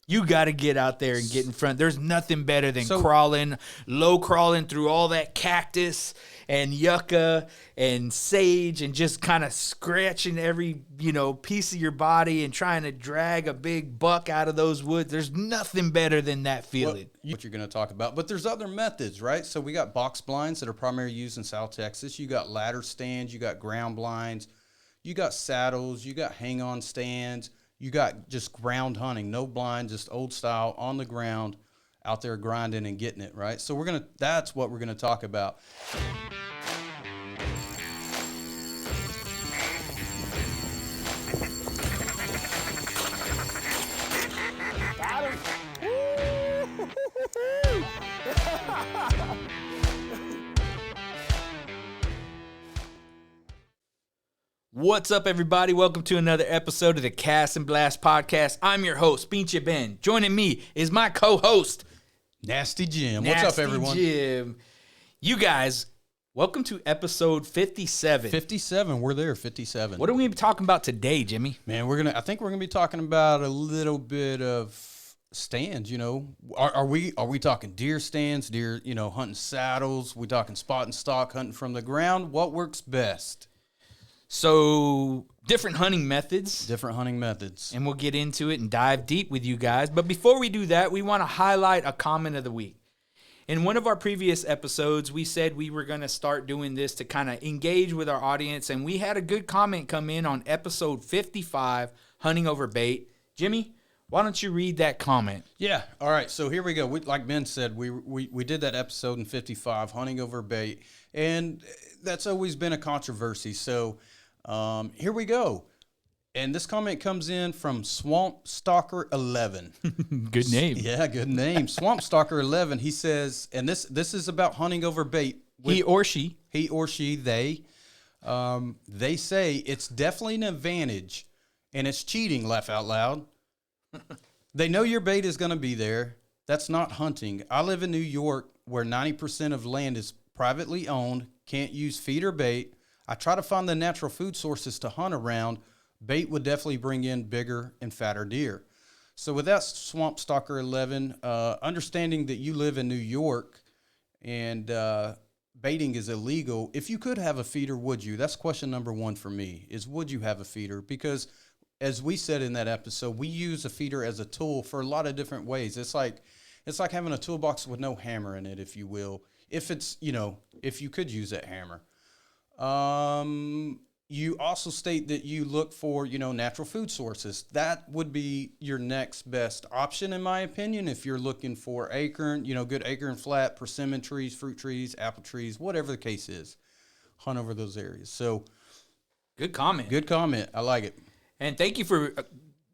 You got to get out there and get in front. There's nothing better than low crawling through all that cactus and yucca and sage and just kind of scratching every, piece of your body and trying to drag a big buck out of those woods. There's nothing better than that feeling. What you're going to talk about. But there's other methods, right? So we got box blinds that are primarily used in South Texas. You got ladder stands. You got ground blinds. You got saddles. You got hang-on stands. You got just ground hunting, no blind, just old style on the ground, out there grinding and getting it, right? So that's what we're gonna talk about. Got him. What's up, everybody? Welcome to another episode of the Cast&Blast podcast. I'm your host, Pinche Ben. Joining me is my co-host, Nasty Jim. What's up, everyone? Jim. You guys, welcome to episode 57. 57. We're there. 57. What are we going to be talking about today, Jimmy? Man, I think we're gonna be talking about a little bit of stands. Are we talking deer stands? Deer, hunting saddles? We talking spot and stalk, hunting from the ground? What works best? So, different hunting methods. And we'll get into it and dive deep with you guys. But before we do that, we want to highlight a comment of the week. In one of our previous episodes, we said we were going to start doing this to kind of engage with our audience. And we had a good comment come in on episode 55, Hunting Over Bait. Jimmy, why don't you read that comment? Yeah. All right. So here we go. Like Ben said, we did that episode in 55, Hunting Over Bait. And that's always been a controversy. So here we go. And this comment comes in from Swamp Stalker 11. Good name. Yeah, good name. Swamp Stalker 11. He says, and this is about hunting over bait. He or she, they say it's definitely an advantage, and it's cheating, laugh out loud. They know your bait is going to be there. That's not hunting. I live in New York where 90% of land is privately owned, can't use feed or bait. I try to find the natural food sources to hunt around. Bait would definitely bring in bigger and fatter deer. So with that, Swamp Stalker 11, understanding that you live in New York and baiting is illegal, if you could have a feeder, would you? That's question number one for me, is would you have a feeder? Because as we said in that episode, we use a feeder as a tool for a lot of different ways. It's like having a toolbox with no hammer in it, if you will. If you could use that hammer. You also state that you look for, natural food sources. That would be your next best option, in my opinion, if you're looking for acorn, good acorn flat, persimmon trees, fruit trees, apple trees, whatever the case is. Hunt over those areas. So, good comment. I like it. And thank you for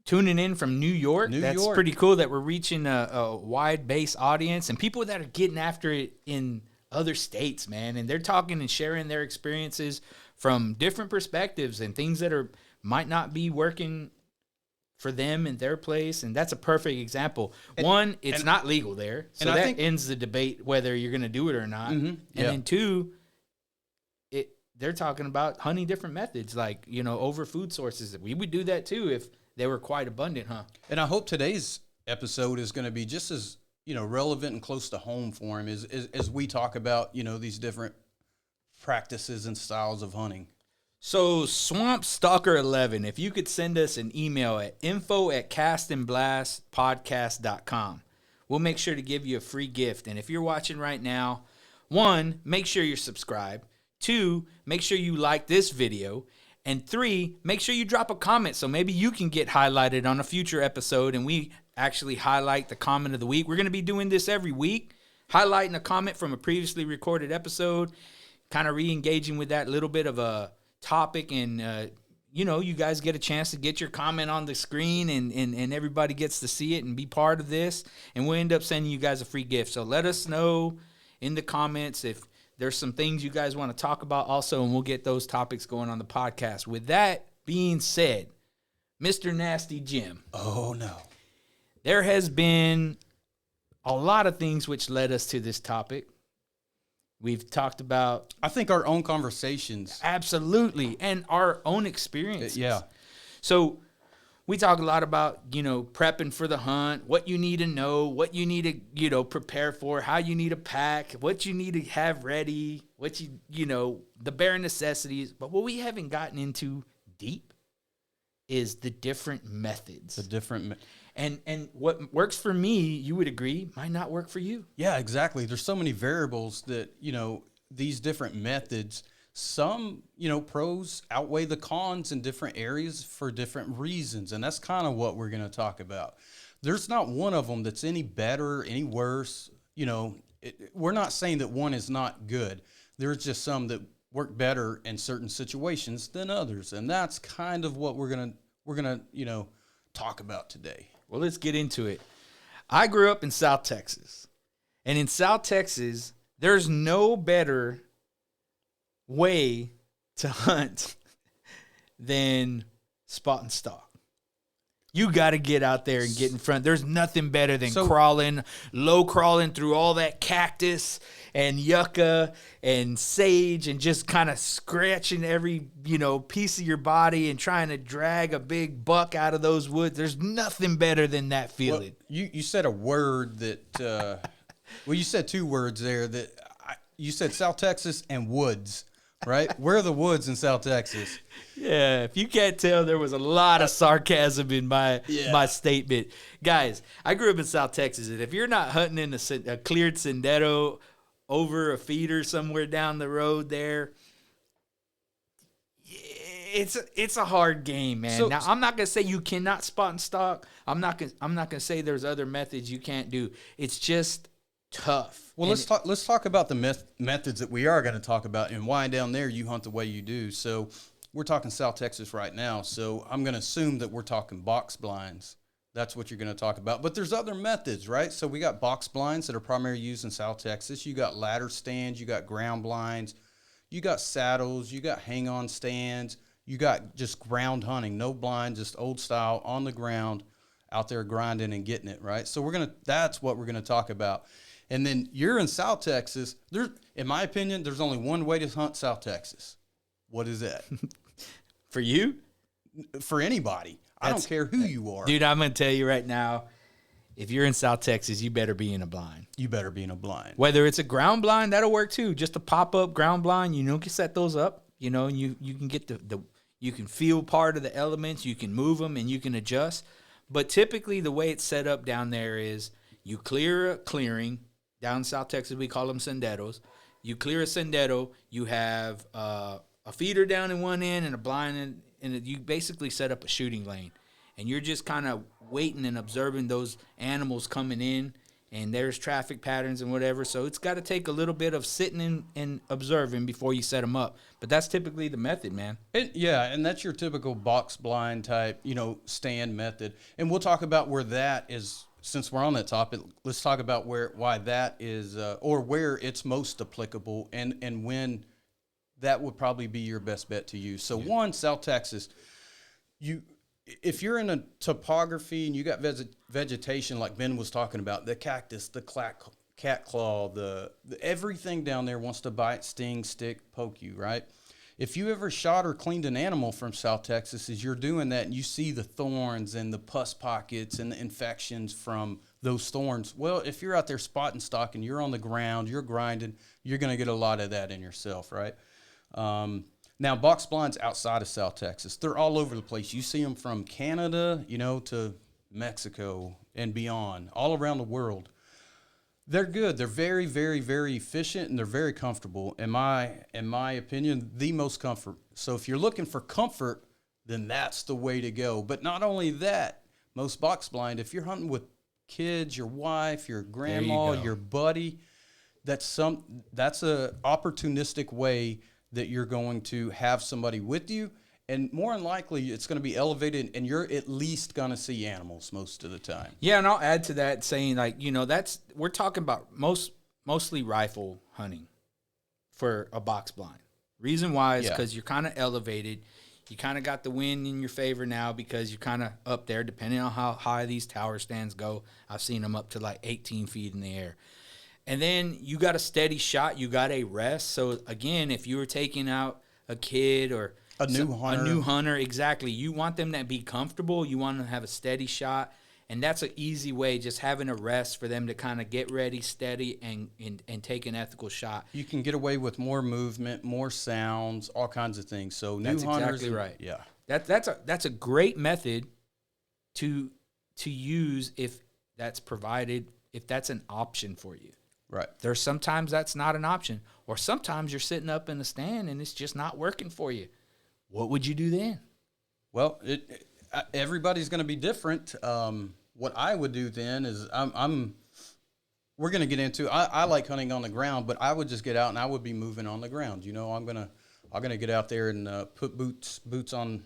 tuning in from New York. That's pretty cool that we're reaching a wide base audience and people that are getting after it in other states, man. And they're talking and sharing their experiences from different perspectives and things that might not be working for them in their place. And that's a perfect example. One, it's not legal there. So that ends the debate whether you're going to do it or not. Mm-hmm, and then two, they're talking about hunting different methods, like, over food sources. We would do that too if they were quite abundant, huh? And I hope today's episode is going to be just as, relevant and close to home for him as we talk about, these different practices and styles of hunting. So Swamp Stalker 11, if you could send us an email at info@castandblastpodcast.com, we'll make sure to give you a free gift. And if you're watching right now, 1, make sure you're subscribed. 2, make sure you like this video. And 3, make sure you drop a comment so maybe you can get highlighted on a future episode and we actually highlight the comment of the week. We're going to be doing this every week, highlighting a comment from a previously recorded episode, kind of re-engaging with that little bit of a topic. And, you guys get a chance to get your comment on the screen and everybody gets to see it and be part of this. And we'll end up sending you guys a free gift. So let us know in the comments if there's some things you guys want to talk about also, and we'll get those topics going on the podcast. With that being said, Mr. Nasty Jim. Oh, no. There has been a lot of things which led us to this topic. We've talked about... I think our own conversations. Absolutely. And our own experiences. Yeah. So we talk a lot about, prepping for the hunt, what you need to know, what you need to, prepare for, how you need to pack, what you need to have ready, the bare necessities. But what we haven't gotten into deep is the different methods. And what works for me, you would agree, might not work for you. Yeah, exactly. There's so many variables that, these different methods, some, pros outweigh the cons in different areas for different reasons. And that's kind of what we're going to talk about. There's not one of them that's any better, any worse. We're not saying that one is not good. There's just some that work better in certain situations than others. And that's kind of what we're going to talk about today. Well, let's get into it. I grew up in South Texas. And in South Texas, there's no better way to hunt than spot and stalk. You got to get out there and get in front. There's nothing better than low crawling through all that cactus and yucca and sage and just kind of scratching every, piece of your body and trying to drag a big buck out of those woods. There's nothing better than that feeling. Well, you said a word that, you said two words there you said South Texas and woods. Right? Where are the woods in South Texas? Yeah, if you can't tell, there was a lot of sarcasm in my statement. Guys, I grew up in South Texas, and if you're not hunting in a cleared sendero over a feeder somewhere down the road there, it's a hard game, man. Now, I'm not going to say you cannot spot and stalk. I'm not going to say there's other methods you can't do. It's just tough. Well, let's talk about the methods that we are going to talk about and why down there you hunt the way you do. So we're talking South Texas right now. So I'm going to assume that we're talking box blinds. That's what you're going to talk about. But there's other methods, right? So we got box blinds that are primarily used in South Texas. You got ladder stands. You got ground blinds. You got saddles. You got hang-on stands. You got just ground hunting, no blind, just old style on the ground, out there grinding and getting it, right? So that's what we're going to talk about. And then you're in South Texas. In my opinion, there's only one way to hunt South Texas. What is that? For you? For anybody. I don't care who you are. Dude, I'm going to tell you right now, if you're in South Texas, you better be in a blind. You better be in a blind. Whether it's a ground blind, that'll work too. Just a pop-up ground blind, you can set those up, and you can get you can feel part of the elements, you can move them, and you can adjust. But typically the way it's set up down there is you clear a clearing. Down in South Texas, we call them senderos. You clear a sendero, you have a feeder down in one end and a blind, and you basically set up a shooting lane. And you're just kind of waiting and observing those animals coming in, and there's traffic patterns and whatever. So it's got to take a little bit of sitting and observing before you set them up. But that's typically the method, man. And that's your typical box blind type, stand method. And we'll talk about where that is. Since we're on that topic, let's talk about why that is, or where it's most applicable, and when that would probably be your best bet to use. So one, South Texas, if you're in a topography and you got vegetation like Ben was talking about, the cactus, the cat claw, the everything down there wants to bite, sting, stick, poke you, right? If you ever shot or cleaned an animal from South Texas, as you're doing that and you see the thorns and the pus pockets and the infections from those thorns, well, if you're out there spot and stalking, you're on the ground, you're grinding, you're going to get a lot of that in yourself, right? Now, box blinds outside of South Texas, they're all over the place. You see them from Canada, to Mexico and beyond, all around the world. They're good. They're very, very, very efficient, and they're very comfortable. In my opinion, the most comfort. So if you're looking for comfort, then that's the way to go. But not only that, most box blind, if you're hunting with kids, your wife, your grandma, your buddy, that's a opportunistic way that you're going to have somebody with you. And more than likely, it's going to be elevated, and you're at least going to see animals most of the time. Yeah, and I'll add to that saying, we're talking about mostly rifle hunting for a box blind. Reason why is because you're kind of elevated. You kind of got the wind in your favor now because you're kind of up there, depending on how high these tower stands go. I've seen them up to like 18 feet in the air. And then you got a steady shot. You got a rest. So, again, if you were taking out a kid or A new hunter. A new hunter, exactly. You want them to be comfortable. You want them to have a steady shot. And that's an easy way, just having a rest for them to kind of get ready, steady, and take an ethical shot. You can get away with more movement, more sounds, all kinds of things. So new That's hunters, exactly right. Yeah, That's a great method to use if that's provided, if that's an option for you. right. There's sometimes that's not an option, or sometimes you're sitting up in the stand and it's just not working for you. What would you do then? Well, everybody's going to be different. What I would do then is we're going to get into, I like hunting on the ground, but I would just get out and I would be moving on the ground. You know, I'm going to get out there and put boots on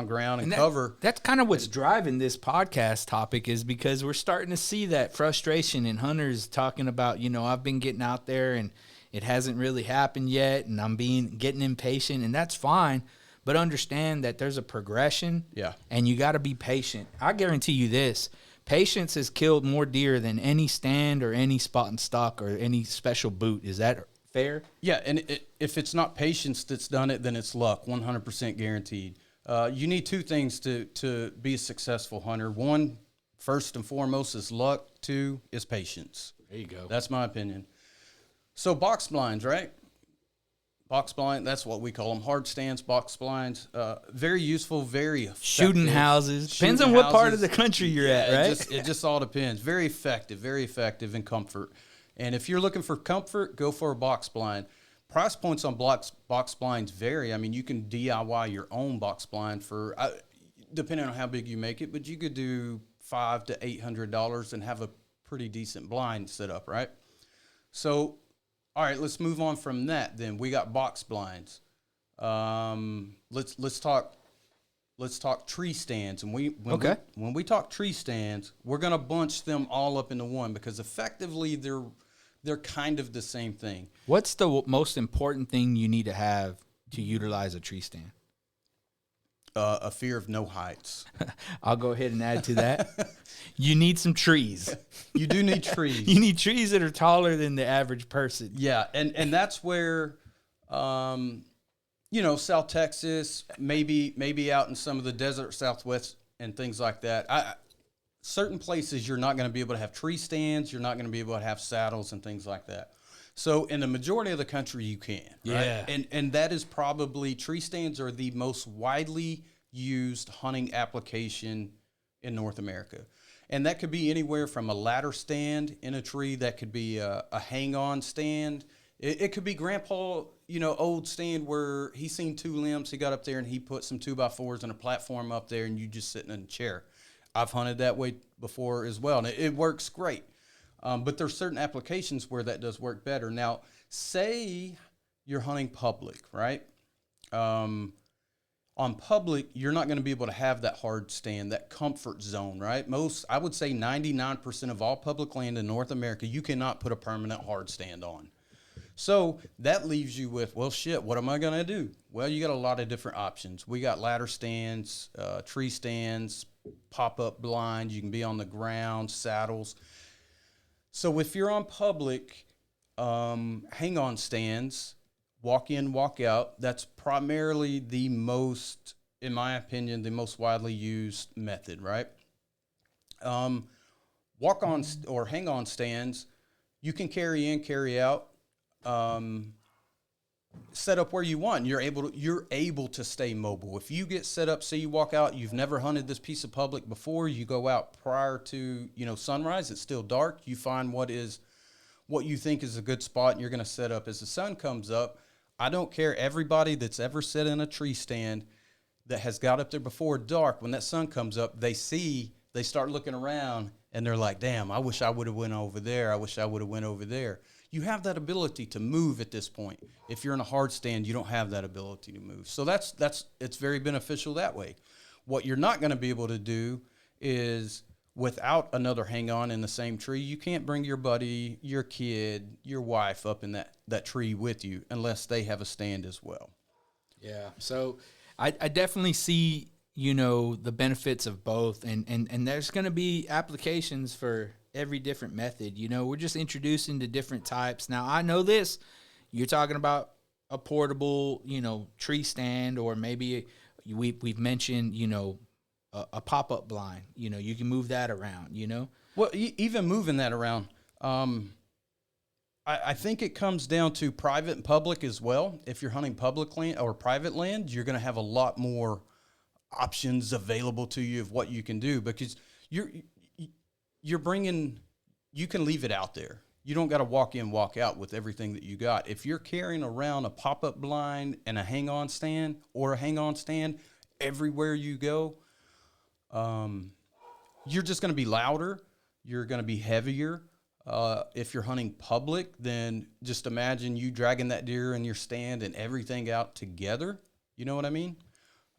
ground and cover. That's kind of what's driving this podcast topic, is because we're starting to see that frustration in hunters talking about, I've been getting out there and it hasn't really happened yet, and I'm getting impatient, and that's fine. But understand that there's a progression, and you got to be patient. I guarantee you this. Patience has killed more deer than any stand or any spot and stock or any special boot. Is that fair? Yeah, and if it's not patience that's done it, then it's luck, 100% guaranteed. You need two things to be a successful hunter. One, first and foremost, is luck. Two is patience. There you go. That's my opinion. So box blinds, right? Box blind, that's what we call them. Hard stands, box blinds. Very useful, very effective. Shooting houses. Depends on what part of the country you're at, right? It just all depends. Very effective in comfort. And if you're looking for comfort, go for a box blind. Price points on box blinds vary. I mean, you can DIY your own box blind for, depending on how big you make it, but you could do $500 to $800 and have a pretty decent blind set up, right? So, all right, let's move on from that. Then we got box blinds. Let's talk tree stands. And when we talk tree stands, we're gonna bunch them all up into one because effectively they're kind of the same thing. What's the most important thing you need to have to utilize a tree stand? A fear of no heights. I'll go ahead and add to that. You need some trees. You do need trees. You need trees that are taller than the average person. Yeah, and that's where, South Texas, maybe out in some of the desert Southwest and things like that. Certain places you're not going to be able to have tree stands. You're not going to be able to have saddles and things like that. So in the majority of the country, you can. Right? Yeah. And that is probably, tree stands are the most widely used hunting application in North America. And that could be anywhere from a ladder stand in a tree. That could be a hang-on stand. It could be grandpa, old stand where he's seen two limbs. He got up there and he put some 2x4s and a platform up there and you just sitting in a chair. I've hunted that way before as well, and it works great. But there's certain applications where that does work better. Now, say you're hunting public, right? On public, you're not going to be able to have that hard stand, that comfort zone, right? I would say 99% of all public land in North America, you cannot put a permanent hard stand on. So that leaves you with, well, shit, what am I going to do? Well, you got a lot of different options. We got ladder stands, tree stands, pop-up blinds. You can be on the ground, saddles. So if you're on public, hang-on stands, walk in, walk out, that's primarily the most, in my opinion, the most widely used method, right? Walk-on or hang-on stands, you can carry in, carry out, set up where you want. You're able to stay mobile. If you get set up, say you walk out, you've never hunted this piece of public before, you go out prior to, sunrise, it's still dark, you find what you think is a good spot, and you're going to set up as the sun comes up. I don't care, everybody that's ever sat in a tree stand that has got up there before dark, when that sun comes up, they start looking around and they're like, damn, I wish I would have went over there. I wish I would have went over there. You have that ability to move at this point. If you're in a hard stand, you don't have that ability to move. So it's very beneficial that way. What you're not going to be able to do is, without another hang-on in the same tree, you can't bring your buddy, your kid, your wife up in that tree with you unless they have a stand as well. Yeah. So I definitely see, the benefits of both, and there's going to be applications for every different method. We're just introducing to different types. Now, I know this, you're talking about a portable, tree stand, or maybe we've mentioned, a pop-up blind. You can move that around, Well, even moving that around, I think it comes down to private and public as well. If you're hunting public land or private land, you're going to have a lot more options available to you of what you can do, because you're bringing, you can leave it out there. You don't got to walk in, walk out with everything that you got. If you're carrying around a pop-up blind and a hang-on stand everywhere you go, you're just going to be louder. You're going to be heavier. If you're hunting public, then just imagine you dragging that deer in your stand and everything out together. You know what I mean?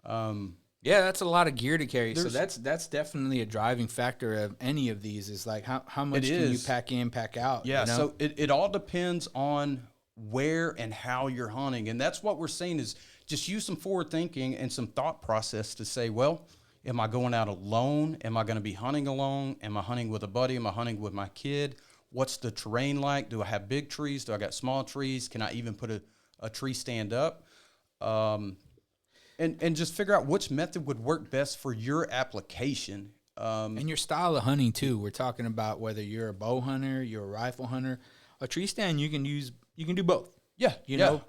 Yeah, that's a lot of gear to carry. So that's definitely a driving factor of any of these, is like how much can you pack in, pack out? Yeah, so it all depends on where and how you're hunting. And that's what we're saying, is just use some forward thinking and some thought process to say, well, am I going out alone? Am I going to be hunting alone? Am I hunting with a buddy? Am I hunting with my kid? What's the terrain like? Do I have big trees? Do I got small trees? Can I even put a tree stand up? And just figure out which method would work best for your application. And your style of hunting too. We're talking about whether you're a bow hunter, you're a rifle hunter. A tree stand you can do both. Yeah,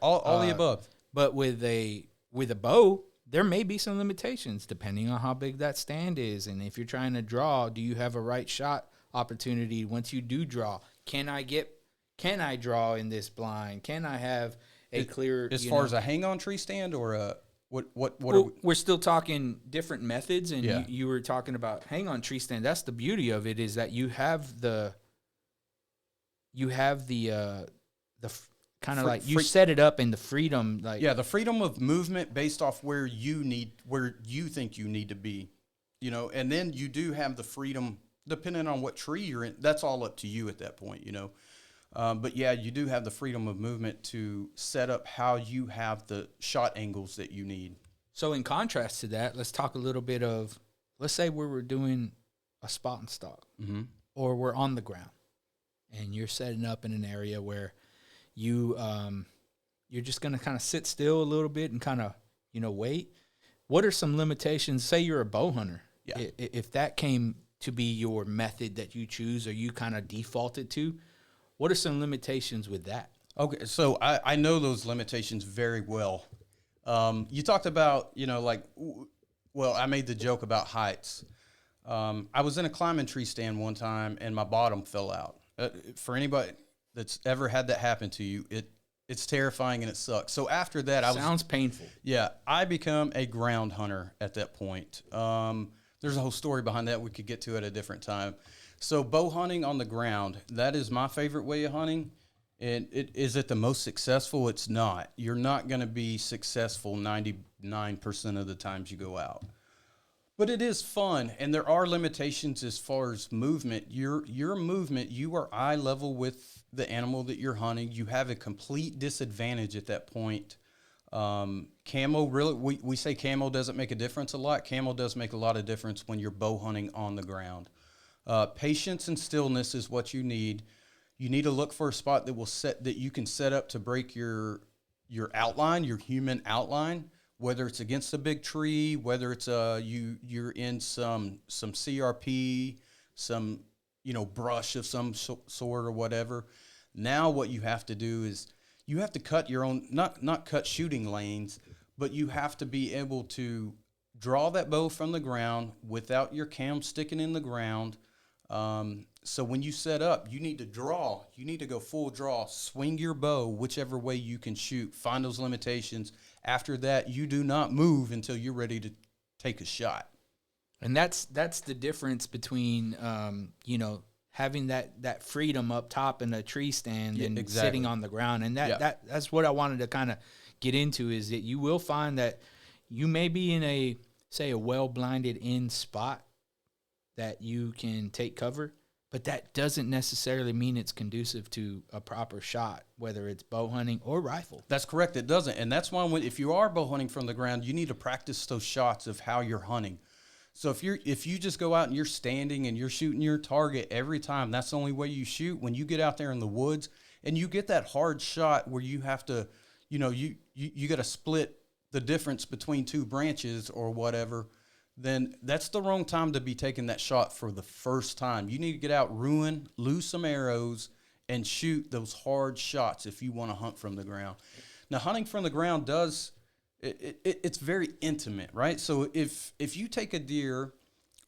all the above. But with a bow, there may be some limitations depending on how big that stand is, and if you're trying to draw, do you have a right shot opportunity once you do draw? Can I draw in this blind? Can I have a clear as far as a hang-on tree stand or a what we're still talking different methods, and you were talking about hang-on tree stand. That's the beauty of it, is that you have the kind of like you set it up in the freedom, like the freedom of movement based off where you think you need to be, and then you do have the freedom depending on what tree you're in. That's all up to you at that point, but you do have the freedom of movement to set up how you have the shot angles that you need. So in contrast to that, let's talk a little bit of, let's say we're doing a spot and stalk, or we're on the ground, and you're setting up in an area where you're just going to kind of sit still a little bit and kind of, wait. What are some limitations? Say you're a bow hunter. Yeah. If that came to be your method that you choose, or you kind of defaulted to, what are some limitations with that? Okay, so I know those limitations very well. You talked about, I made the joke about heights. I was in a climbing tree stand one time, and my bottom fell out. For anybody that's ever had that happen to you, it's terrifying and it sucks. So after that, sounds painful. Yeah, I become a ground hunter at that point. There's a whole story behind that we could get to at a different time. So bow hunting on the ground, that is my favorite way of hunting. And is it the most successful? It's not. You're not going to be successful 99% of the times you go out. But it is fun, and there are limitations as far as movement. Your movement, you are eye level with the animal that you're hunting. You have a complete disadvantage at that point. Camo, really, we say camo doesn't make a difference a lot. Camo does make a lot of difference when you're bow hunting on the ground. Patience and stillness is what you need. You need to look for a spot that you can set up to break your outline, your human outline, whether it's against a big tree, whether it's you're in some CRP, some brush of some sort or whatever. Now what you have to do is you have to cut your own, not cut shooting lanes, but you have to be able to draw that bow from the ground without your cam sticking in the ground. So when you set up, you need to draw. You need to go full draw. Swing your bow whichever way you can shoot. Find those limitations. After that, you do not move until you're ready to take a shot. And that's the difference between having that freedom up top in a tree stand and sitting on the ground. And that's what I wanted to kind of get into, is that you will find that you may be in a well blinded in spot that you can take cover, but that doesn't necessarily mean it's conducive to a proper shot, whether it's bow hunting or rifle. That's correct. It doesn't. And that's why if you are bow hunting from the ground, you need to practice those shots of how you're hunting. So if you just go out and you're standing and you're shooting your target every time, that's the only way you shoot. When you get out there in the woods and you get that hard shot where you have to you got to split the difference between two branches or whatever, then that's the wrong time to be taking that shot for the first time. You need to get out, lose some arrows, and shoot those hard shots if you want to hunt from the ground. Now, hunting from the ground it's very intimate, right? So if you take a deer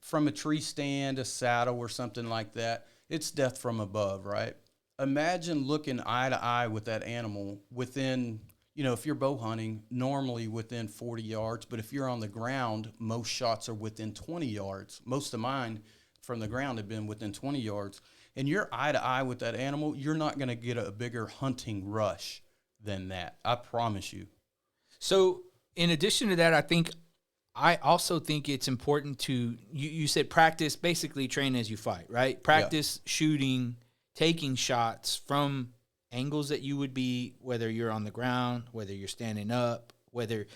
from a tree stand, a saddle, or something like that, it's death from above, right? Imagine looking eye to eye with that animal within, if you're bow hunting, normally within 40 yards, but if you're on the ground, most shots are within 20 yards. Most of mine from the ground have been within 20 yards. And you're eye to eye with that animal, you're not going to get a bigger hunting rush than that. I promise you. So in addition to that, I also think it's important to, you said practice, basically train as you fight, right? Practice shooting, taking shots from angles that you would be, whether you're on the ground, whether you're standing up, whether,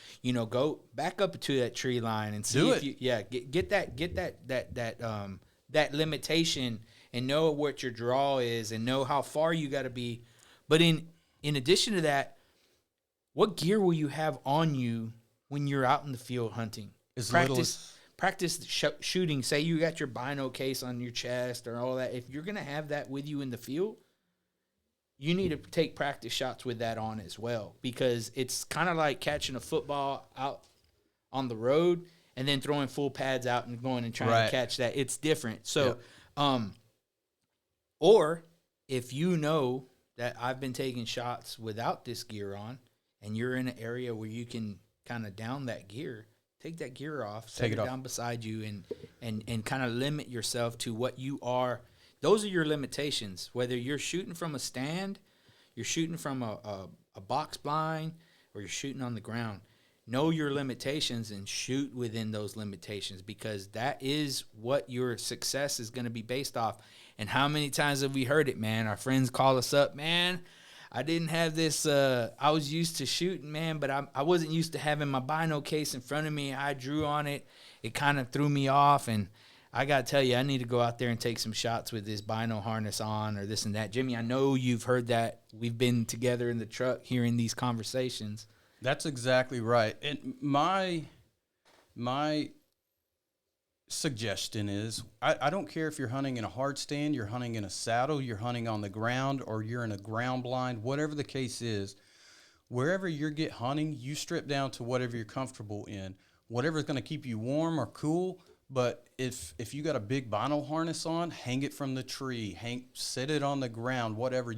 go back up to that tree line and see if you, get that limitation and know what your draw is and know how far you got to be. But in addition to that, what gear will you have on you when you're out in the field hunting? Practice shooting. Say you got your bino case on your chest or all that. If you're going to have that with you in the field, you need to take practice shots with that on as well, because it's kind of like catching a football out on the road and then throwing full pads out and going and trying to catch that. It's different. So, or if you know that I've been taking shots without this gear on and you're in an area where you can kind of down that gear, take that gear off, set it down beside you, and kind of limit yourself to what you are. Those are your limitations. Whether you're shooting from a stand, you're shooting from a box blind, or you're shooting on the ground. Know your limitations and shoot within those limitations, because that is what your success is going to be based off. And how many times have we heard it, man? Our friends call us up, man, I didn't have this, I was used to shooting, man, but I wasn't used to having my bino case in front of me. I drew on it. It kind of threw me off, and I got to tell you, I need to go out there and take some shots with this bino harness on or this and that. Jimmy, I know you've heard that. We've been together in the truck hearing these conversations. That's exactly right. And my suggestion is, I don't care if you're hunting in a hard stand, you're hunting in a saddle, you're hunting on the ground, or you're in a ground blind, whatever the case is, wherever you get hunting, you strip down to whatever you're comfortable in, whatever's going to keep you warm or cool. But if you got a big bino harness on, hang it from the tree, set it on the ground, whatever.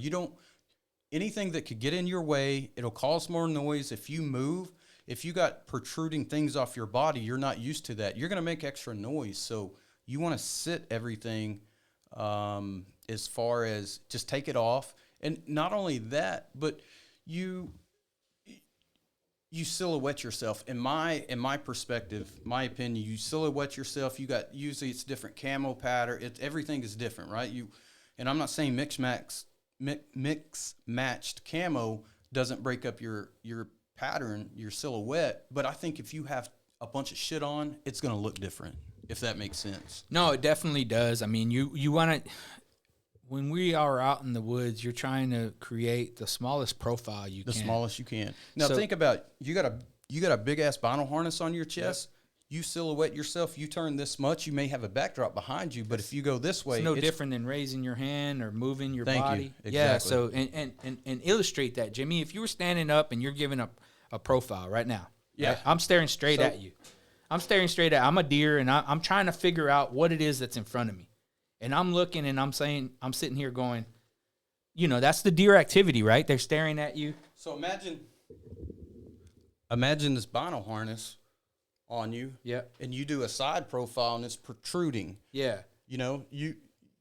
Anything that could get in your way, it'll cause more noise if you move. If you got protruding things off your body, you're not used to that. You're going to make extra noise. So you want to sit everything as far as just take it off. And not only that, but you silhouette yourself. In my perspective, my opinion, you silhouette yourself. Usually it's different camo pattern. Everything is different, right? And I'm not saying mix matched camo doesn't break up your pattern, your silhouette, but I think if you have a bunch of shit on, it's going to look different, if that makes sense. No, it definitely does. I mean, you want to, when we are out in the woods, you're trying to create the smallest profile you can. The smallest you can. Now think about, you got a big ass bino harness on your chest. Yep. You silhouette yourself, you turn this much, you may have a backdrop behind you, but if you go this way, it's no different than raising your hand or moving your body. Thank you. Exactly. Yeah, so and illustrate that, Jimmy. If you were standing up and you're giving a profile right now, right? I'm staring straight at you. I'm a deer, and I'm trying to figure out what it is that's in front of me. And I'm looking, and I'm sitting here going, that's the deer activity, right? They're staring at you. So imagine this bino harness on you. Yeah. And you do a side profile and it's protruding. Yeah. You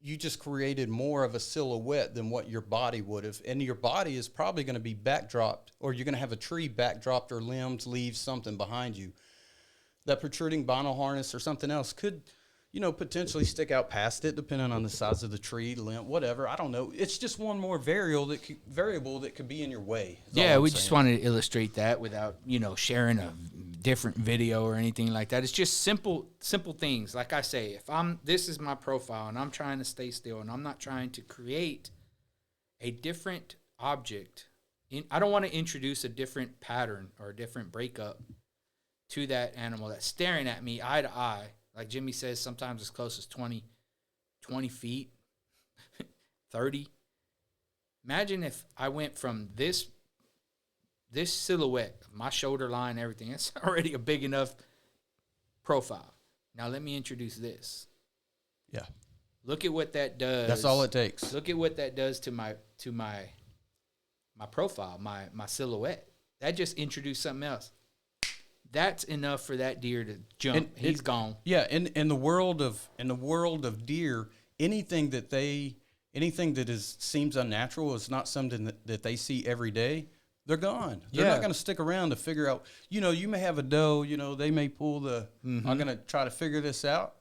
just created more of a silhouette than what your body would have. And your body is probably going to be backdropped, or you're going to have a tree backdropped or limbs, leaves, something behind you. That protruding bino harness or something else could, potentially stick out past it, depending on the size of the tree, limb, whatever. I don't know. It's just one more variable that could be in your way. Yeah, we just wanted to illustrate that without, sharing a different video or anything like that. It's just simple things. Like I say, if this is my profile and I'm trying to stay still and I'm not trying to create a different object I don't want to introduce a different pattern or a different breakup to that animal that's staring at me eye to eye. Like Jimmy says, sometimes as close as 20 feet, 30. Imagine if I went from this silhouette, my shoulder line, everything. It's already a big enough profile. Now let me introduce this. Yeah. Look at what that does. That's all it takes. Look at what that does to my profile, my silhouette. That just introduced something else. That's enough for that deer to jump. And He's gone. Yeah, in the world of deer, anything that seems unnatural is not something that they see every day. They're gone. They're not going to stick around to figure out. You may have a doe. They may pull the. I'm going to try to figure this out,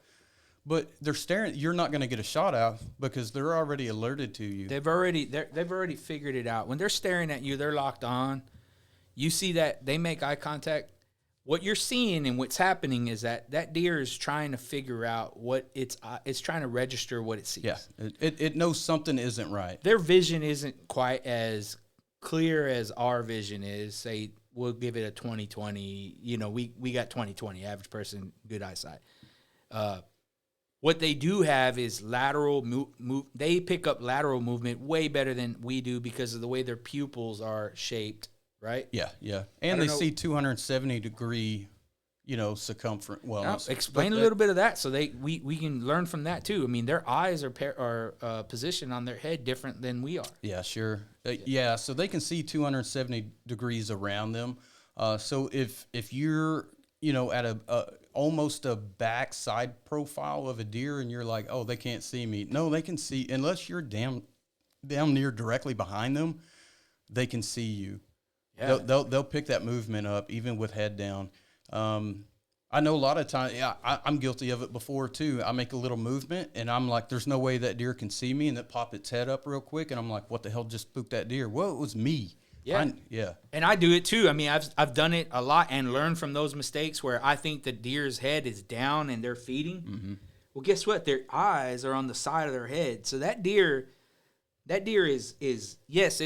but they're staring. You're not going to get a shot out because they're already alerted to you. They've already figured it out. When they're staring at you, they're locked on. You see that they make eye contact. What you're seeing and what's happening is that deer is trying to figure out what it's trying to register what it sees. Yeah, it knows something isn't right. Their vision isn't quite as clear as our vision is. Say we'll give it a 20/20. We got 20/20. Average person, good eyesight. What they do have is lateral move. They pick up lateral movement way better than we do because of the way their pupils are shaped. Right? Yeah. And they see 270-degree, circumference. Well, now, explain a little bit of that so we can learn from that too. I mean, their eyes are positioned on their head different than we are. Yeah, sure. So they can see 270 degrees around them. So if you're, at a almost a backside profile of a deer and you're like, oh, they can't see me. No, they can see, unless you're down near directly behind them, they can see you. Yeah. They'll pick that movement up even with head down. I know a lot of times, I'm guilty of it before too. I make a little movement and I'm like, there's no way that deer can see me, and it pop its head up real quick and I'm like, what the hell just spooked that deer? Well, it was me. Yeah. And I do it too. I mean, I've done it a lot and learned from those mistakes where I think the deer's head is down and they're feeding. Mm-hmm. Well, guess what? Their eyes are on the side of their head. So that deer is yes,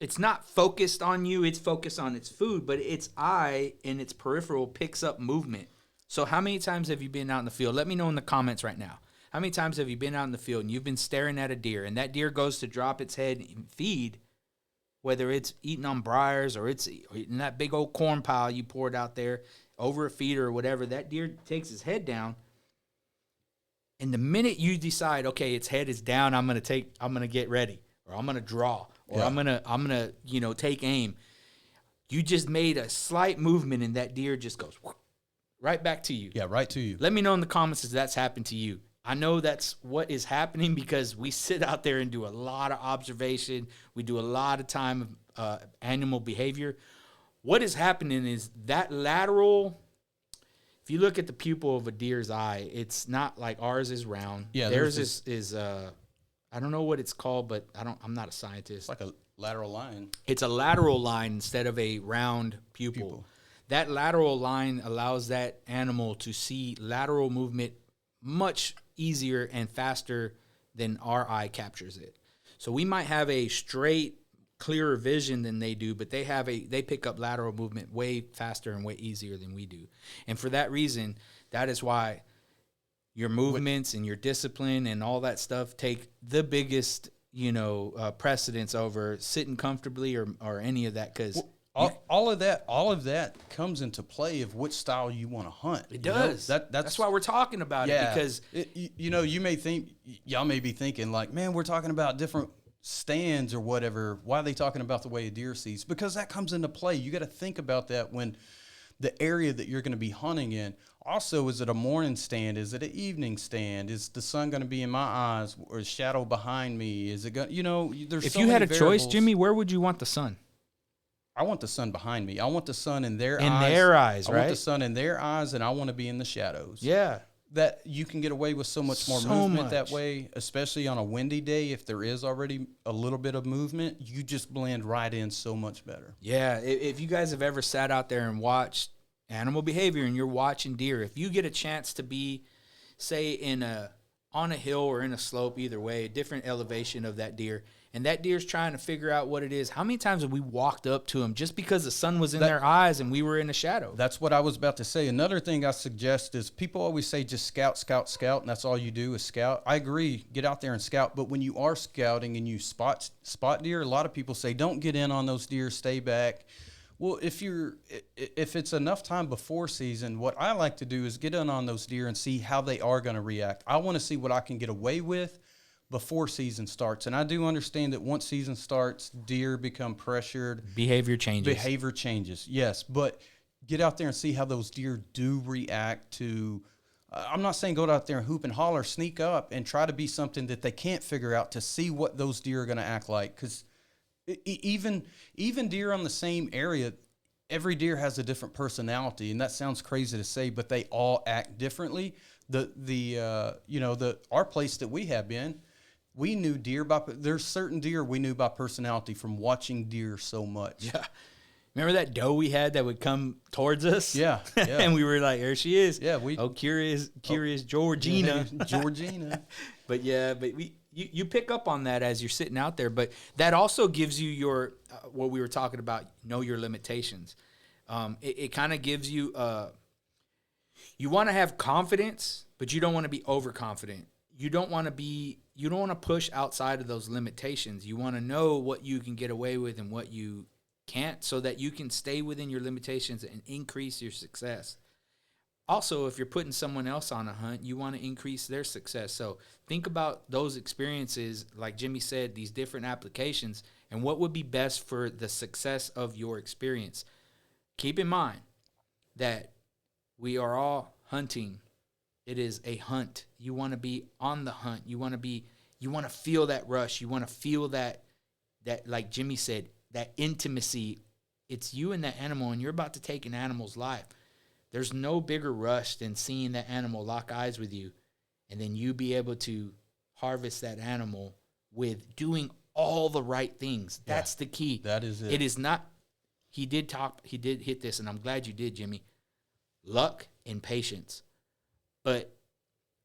it's not focused on you. It's focused on its food, but its eye and its peripheral picks up movement. So how many times have you been out in the field? Let me know in the comments right now. How many times have you been out in the field and you've been staring at a deer and that deer goes to drop its head and feed, whether it's eating on briars or it's eating that big old corn pile you poured out there over a feeder or whatever, that deer takes his head down. And the minute you decide, okay, its head is down, I'm going to get ready, or I'm going to draw, or I'm gonna take aim. You just made a slight movement and that deer just goes right back to you. Yeah, right to you. Let me know in the comments if that's happened to you. I know that's what is happening because we sit out there and do a lot of observation. We do a lot of time of animal behavior. What is happening is that lateral. If you look at the pupil of a deer's eye, it's not like ours is round. Yeah, theirs is I don't know what it's called, but I'm not a scientist. It's like a lateral line. It's a lateral line instead of a round pupil. That lateral line allows that animal to see lateral movement much easier and faster than our eye captures it. So we might have a straight, clearer vision than they do, but they pick up lateral movement way faster and way easier than we do. And for that reason, that is why your movements and your discipline and all that stuff take the biggest, precedence over sitting comfortably or any of that. Because all of that comes into play of which style you want to hunt. It does. That's why we're talking about it, because y'all may be thinking like, man, we're talking about different stands or whatever. Why are they talking about the way a deer sees? Because that comes into play. You got to think about that when the area that you're going to be hunting in. Also, is it a morning stand? Is it an evening stand? Is the sun going to be in my eyes or a shadow behind me? Is it going? There's. If you had a choice, Jimmy, where would you want the sun? I want the sun behind me. I want the sun in their eyes. In their eyes, right? I want the sun in their eyes, and I want to be in the shadows. Yeah. That you can get away with so much more movement that way, especially on a windy day. If there is already a little bit of movement, you just blend right in so much better. Yeah. If you guys have ever sat out there and watched animal behavior and you're watching deer, if you get a chance to be, say, on a hill or in a slope, either way, a different elevation of that deer. And that deer's trying to figure out what it is. How many times have we walked up to them just because the sun was in their eyes and we were in the shadow? That's what I was about to say. Another thing I suggest is people always say just scout, scout, scout, and that's all you do is scout. I agree, get out there and scout. But when you are scouting and you spot deer, a lot of people say don't get in on those deer, stay back. Well, if it's enough time before season, what I like to do is get in on those deer and see how they are going to react. I want to see what I can get away with before season starts. And I do understand that once season starts, deer become pressured. Behavior changes. Yes. But get out there and see how those deer do react to, I'm not saying go out there and hoop and holler, sneak up and try to be something that they can't figure out to see what those deer are going to act like. Because even deer on the same area, every deer has a different personality. And that sounds crazy to say, but they all act differently. Our place that we have been, we knew deer there's certain deer we knew by personality from watching deer so much. Yeah. Remember that doe we had that would come towards us? Yeah. And we were like, there she is. Yeah. Curious Georgina. Georgina. But you pick up on that as you're sitting out there. But that also gives you your, what we were talking about, know your limitations. It kind of gives you, you want to have confidence, but you don't want to be overconfident. You don't want to push outside of those limitations. You want to know what you can get away with and what you can't, so that you can stay within your limitations and increase your success. Also, if you're putting someone else on a hunt, you want to increase their success. So think about those experiences, like Jimmy said, these different applications, and what would be best for the success of your experience. Keep in mind that we are all hunting. It is a hunt. You want to be on the hunt. You want to feel that rush. You want to feel that like Jimmy said, that intimacy. It's you and that animal, and you're about to take an animal's life. There's no bigger rush than seeing that animal lock eyes with you, and then you be able to harvest that animal with doing all the right things. That's the key. That is it. It is not, he did hit this, and I'm glad you did, Jimmy. Luck and patience. But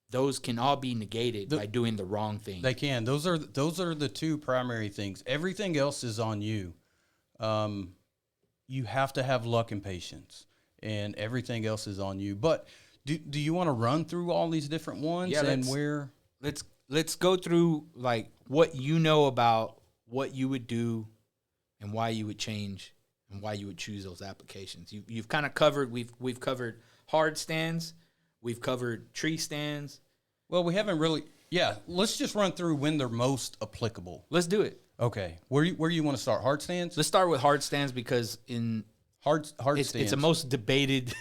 those can all be negated by doing the wrong thing. They can. Those are the two primary things. Everything else is on you. You have to have luck and patience, and everything else is on you. But do you want to run through all these different ones? Yeah, let's go through like what you know about what you would do and why you would change and why you would choose those applications. You've kind of covered. We've covered hard stands. We've covered tree stands. Well, we haven't really. Yeah, let's just run through when they're most applicable. Let's do it. Okay, where do you want to start? Hard stands. Let's start with hard stands because in hard stands, it's the most debated.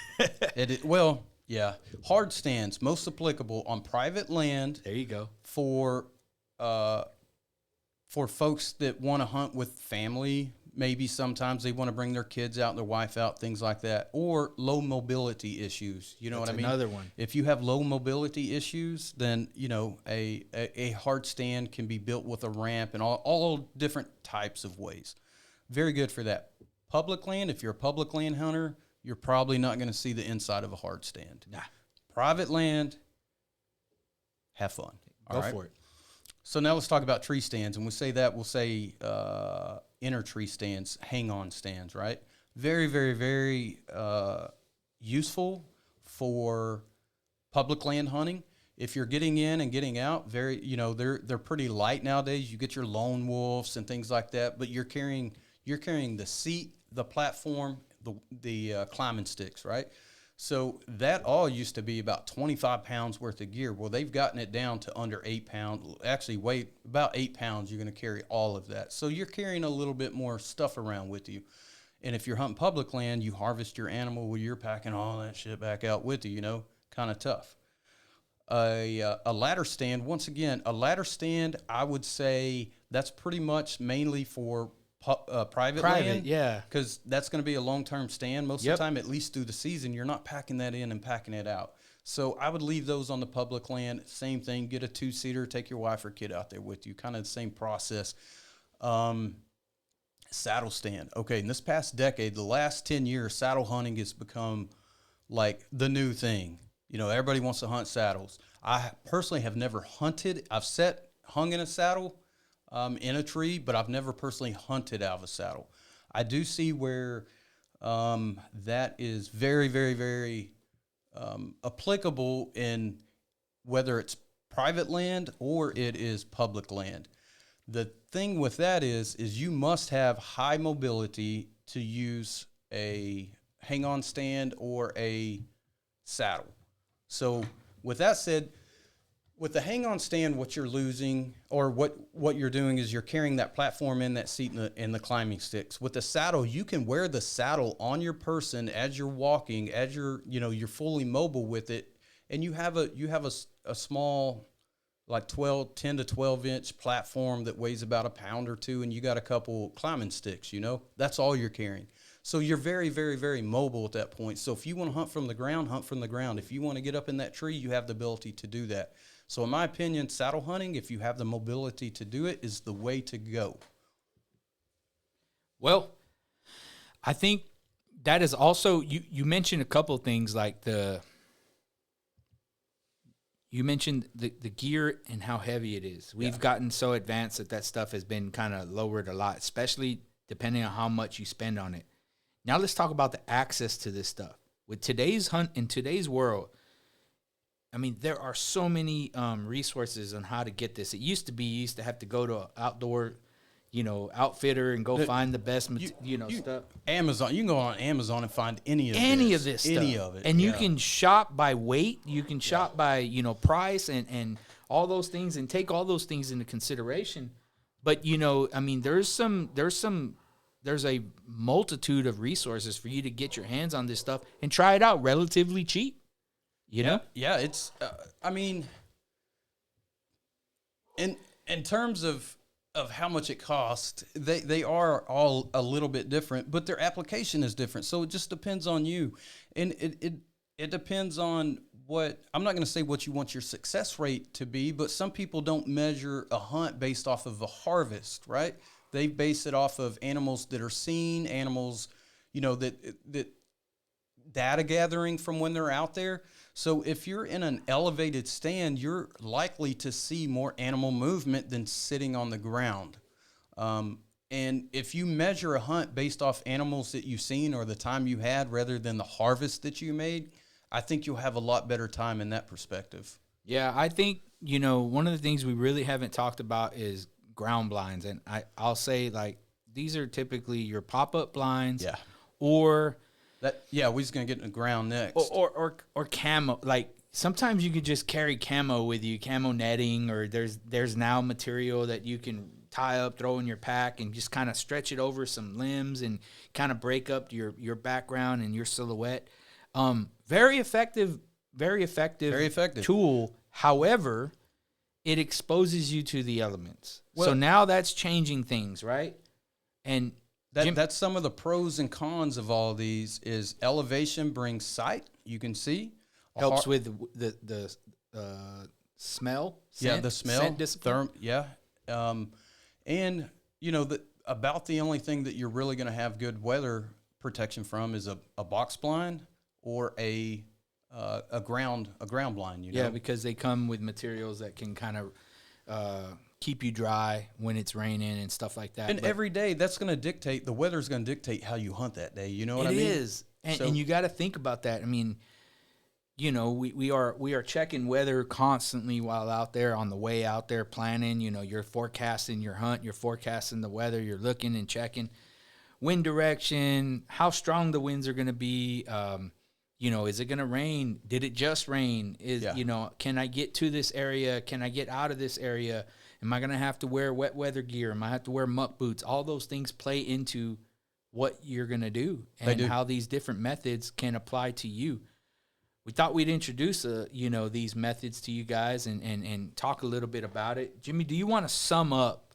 Well, yeah, hard stands most applicable on private land. There you go. For folks that want to hunt with family. Maybe sometimes they want to bring their kids out, their wife out, things like that, or low mobility issues. You know what I mean? Another one. If you have low mobility issues, then a hard stand can be built with a ramp and all different types of ways. Very good for that. Public land. If you're a public land hunter, you're probably not going to see the inside of a hard stand. Nah. Private land. Have fun. Go for it. So now let's talk about tree stands. And we'll say inner tree stands, hang-on stands, right? Very, very, very useful for public land hunting. If you're getting in and getting out, they're pretty light nowadays. You get your lone wolves and things like that, but you're carrying the seat, the platform, the climbing sticks, right? So that all used to be about 25 pounds worth of gear. Well, they've gotten it down to under 8 pounds. Actually, weight about 8 pounds, you're going to carry all of that. So you're carrying a little bit more stuff around with you. And if you're hunting public land, you harvest your animal, well, you're packing all that shit back out with you, kind of tough. A ladder stand, once again, I would say that's pretty much mainly for private land, yeah, because that's going to be a long-term stand most of the time, at least through the season. You're not packing that in and packing it out. So I would leave those on the public land. Same thing, get a two-seater, take your wife or kid out there with you, kind of the same process. Saddle stand. Okay, in this past decade, the last 10 years, saddle hunting has become like the new thing. Everybody wants to hunt saddles. I personally have never hunted. I've hung in a saddle in a tree, but I've never personally hunted out of a saddle. I do see where that is very, very, very applicable in whether it's private land or it is public land. The thing with that is you must have high mobility to use a hang-on stand or a saddle. So with that said, with the hang-on stand, what you're losing or what you're doing is you're carrying that platform in that seat and the climbing sticks. With the saddle, you can wear the saddle on your person as you're walking, as you're fully mobile with it, and you have a small like 10 to 12 inch platform that weighs about a pound or two, and you got a couple climbing sticks, that's all you're carrying. So you're very, very, very mobile at that point. So if you want to hunt from the ground, hunt from the ground. If you want to get up in that tree, you have the ability to do that. So in my opinion, saddle hunting, if you have the mobility to do it, is the way to go. Well, I think that is also, you mentioned a couple of things like you mentioned the gear and how heavy it is. We've gotten so advanced that stuff has been kind of lowered a lot, especially depending on how much you spend on it. Now let's talk about the access to this stuff. With today's hunt, in today's world, I mean, there are so many resources on how to get this. It used to be you used to have to go to an outdoor, outfitter and go find the best, stuff. Amazon, you can go on Amazon and find any of this stuff. Any of it. And you can shop by weight. You can shop by, price and all those things and take all those things into consideration. But, I mean, there's a multitude of resources for you to get your hands on this stuff and try it out relatively cheap. Yeah, it's, I mean, in terms of how much it costs, they are all a little bit different, but their application is different. So it just depends on you. And it depends on I'm not going to say what you want your success rate to be, but some people don't measure a hunt based off of a harvest, right? They base it off of animals that are seen, animals, that data gathering from when they're out there. So if you're in an elevated stand, you're likely to see more animal movement than sitting on the ground. And if you measure a hunt based off animals that you've seen or the time you had rather than the harvest that you made, I think you'll have a lot better time in that perspective. Yeah, I think, one of the things we really haven't talked about is ground blinds. And I'll say, like, these are typically your pop-up blinds or... we're just gonna get in the ground next. Or camo. Like sometimes you could just carry camo with you, camo netting, or there's now material that you can tie up, throw in your pack, and just kind of stretch it over some limbs and kind of break up your background and your silhouette. Very effective tool. However, it exposes you to the elements. So now that's changing things, right? And that's some of the pros and cons of all these is elevation brings sight. You can see. Helps with the smell. Scent, the smell. Scent discipline. And, about the only thing that you're really going to have good weather protection from is a box blind or a ground blind. Yeah, because they come with materials that can kind of keep you dry when it's raining and stuff like that. And every day, the weather's going to dictate how you hunt that day. You know what I mean? It is. And you got to think about that. I mean, we are checking weather constantly while out there, on the way out there planning. You're forecasting your hunt, you're forecasting the weather, you're looking and checking wind direction, how strong the winds are going to be. Is it going to rain? Did it just rain? Can I get to this area? Can I get out of this area? Am I going to have to wear wet weather gear? Am I have to wear muck boots? All those things play into what you're going to do and how these different methods can apply to you. We thought we'd introduce, these methods to you guys and talk a little bit about it. Jimmy, do you want to sum up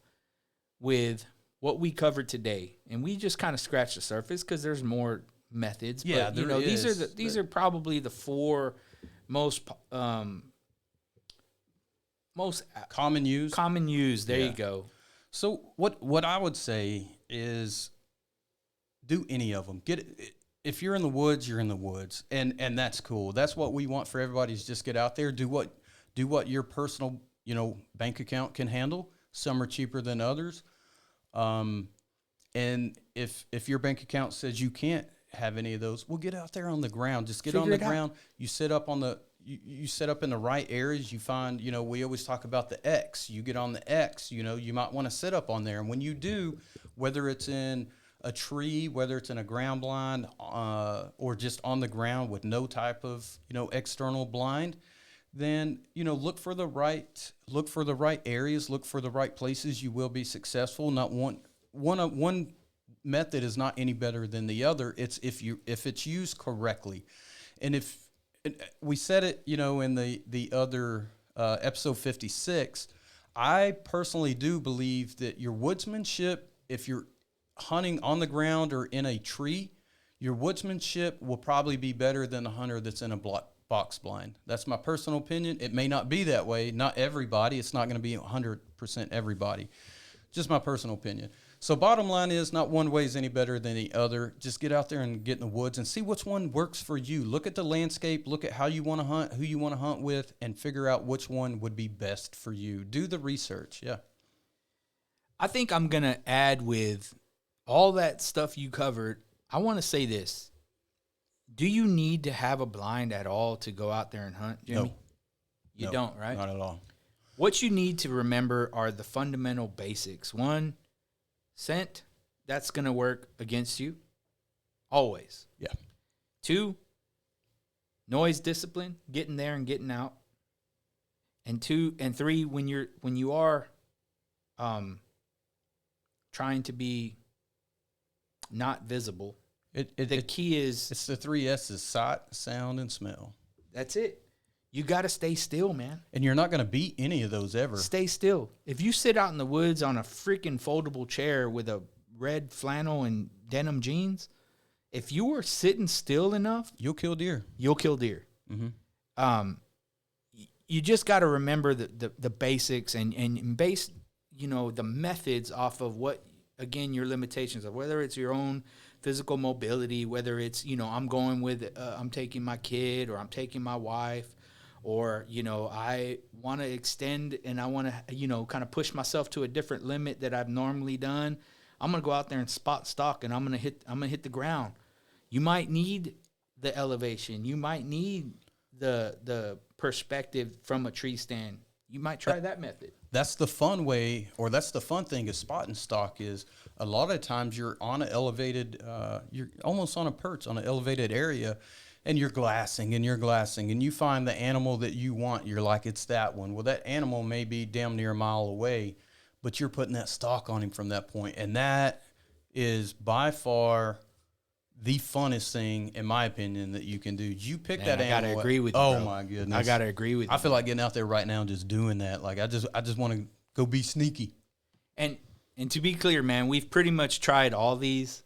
with what we covered today? And we just kind of scratched the surface because there's more methods. Yeah, but, these are probably the four most common use. There you go. So what I would say is do any of them. If you're in the woods, you're in the woods, and that's cool. That's what we want for everybody, is just get out there, do Do what your personal, bank account can handle. Some are cheaper than others. And if your bank account says you can't have any of those, well, get out there on the ground. Just get on the ground. You set up on the you set up in the right areas. You find, we always talk about the X. You get on the X. You might want to set up on there. And when you do, whether it's in a tree, whether it's in a ground blind, or just on the ground with no type of external blind, then look for the right areas, look for the right places. You will be successful. Not one method is not any better than the other. It's if it's used correctly, and if we said it, in the other episode 56, I personally do believe that your woodsmanship, if you're hunting on the ground or in a tree, your woodsmanship will probably be better than the hunter that's in a box blind. That's my personal opinion. It may not be that way. Not everybody. It's not going to be 100% everybody. Just my personal opinion. So bottom line is, not one way is any better than the other. Just get out there and get in the woods and see which one works for you. Look at the landscape, look at how you want to hunt, who you want to hunt with, and figure out which one would be best for you. Do the research, yeah. I think I'm going to add, with all that stuff you covered, I want to say this. Do you need to have a blind at all to go out there and hunt, Jimmy? No. You don't, right? Not at all. What you need to remember are the fundamental basics. One, scent, that's going to work against you always. Yeah. 2, noise discipline, getting there and getting out. And 3, when you are trying to be not visible, the key is, it's the 3 S's: sight, sound, and smell. That's it. You got to stay still, man. And you're not going to beat any of those ever. Stay still. If you sit out in the woods on a freaking foldable chair with a red flannel and denim jeans, if you were sitting still enough, you'll kill deer. You'll kill deer. Mm-hmm. You just got to remember the basics and base, the methods off of what, again, your limitations are, whether it's your own physical mobility, whether it's, I'm going with, I'm taking my kid, or I'm taking my wife, or, I want to extend and I want to, kind of push myself to a different limit that I've normally done. I'm going to go out there and spot stalk, and I'm going to hit the ground. You might need the elevation. You might need the perspective from a tree stand. You might try that method. That's the fun way, or that's the fun thing of spot and stalk, is a lot of times you're on an elevated, you're almost on a perch on an elevated area, and you're glassing and you find the animal that you want. You're like, it's that one. Well, that animal may be damn near a mile away, but you're putting that stalk on him from that point. And that is by far the funnest thing, in my opinion, that you can do. You pick that animal. I gotta agree with you. Oh, bro. my goodness. I gotta agree with you. I feel like getting out there right now and just doing that. Like, I just want to go be sneaky. And to be clear, man, we've pretty much tried all these.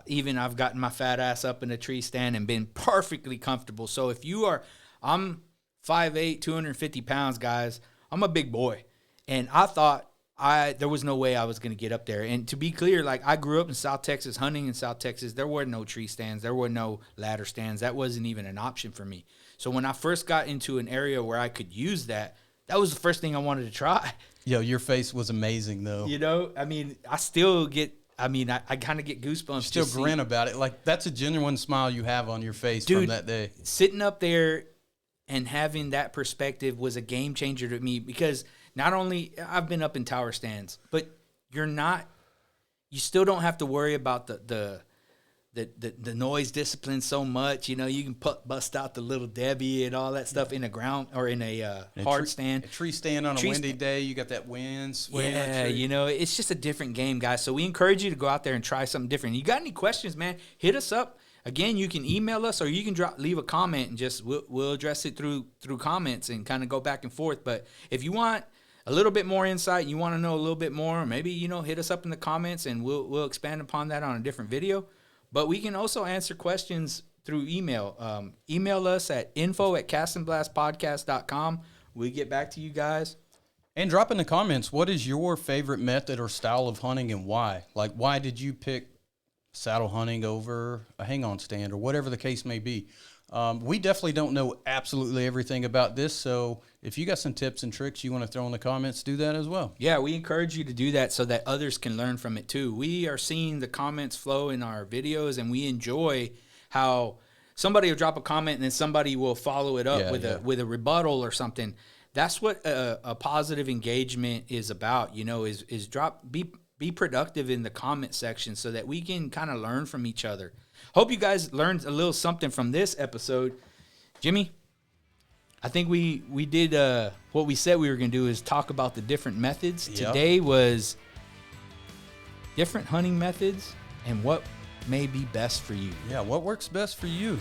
Even I've gotten my fat ass up in a tree stand and been perfectly comfortable. So if I'm 5'8", 250 pounds, guys. I'm a big boy. And I thought there was no way I was going to get up there. And to be clear, like, I grew up in South Texas, hunting in South Texas. There were no tree stands. There were no ladder stands. That wasn't even an option for me. So when I first got into an area where I could use that was the first thing I wanted to try. Yo, your face was amazing, though. I mean, I still get... I kind of get goosebumps. Still grin about it. Like, that's a genuine smile you have on your face, dude, from that day. Sitting up there and having that perspective was a game changer to me, because not only I've been up in tower stands, but you still don't have to worry about the noise discipline so much. You can bust out the little Debbie and all that stuff in a ground or in a hard stand. A tree stand on a windy day, you got that wind swaying. Yeah, it's just a different game, guys. So we encourage you to go out there and try something different. You got any questions, man? Hit us up. Again, you can email us, or you can leave a comment, and just we'll address it through comments and kind of go back and forth. But if you want a little bit more insight, you want to know a little bit more, maybe hit us up in the comments, and we'll expand upon that on a different video. But we can also answer questions through email. Email us at info@castandblastpodcast.com. We get back to you guys. And drop in the comments, what is your favorite method or style of hunting, and why? Like, why did you pick saddle hunting over a hang-on stand, or whatever the case may be? We definitely don't know absolutely everything about this, so if you got some tips and tricks you want to throw in the comments, do that as well. Yeah, we encourage you to do that so that others can learn from it too. We are seeing the comments flow in our videos, and we enjoy how somebody will drop a comment and then somebody will follow it up with a rebuttal or something. That's what a positive engagement is about, is be productive in the comment section so that we can kind of learn from each other. Hope you guys learned a little something from this episode. Jimmy, I think we did what we said we were going to do is talk about the different methods. Yep. Today was different hunting methods and what may be best for you. Yeah, what works best for you?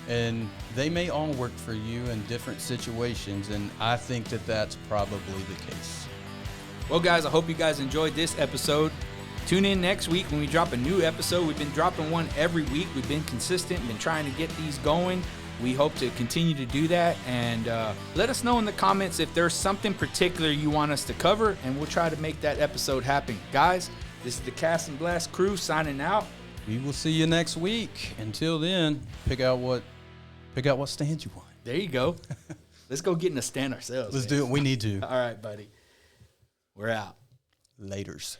And they may all work for you in different situations, and I think that that's probably the case. Well, guys, I hope you guys enjoyed this episode. Tune in next week when we drop a new episode. We've been dropping one every week. We've been consistent, been trying to get these going. We hope to continue to do that. And let us know in the comments if there's something particular you want us to cover, and we'll try to make that episode happen. Guys, this is the Cast and Blast crew signing out. We will see you next week. Until then, pick out what stand you want. There you go. Let's go get in a stand ourselves. Let's do it. We need to. All right, buddy. We're out. Laters.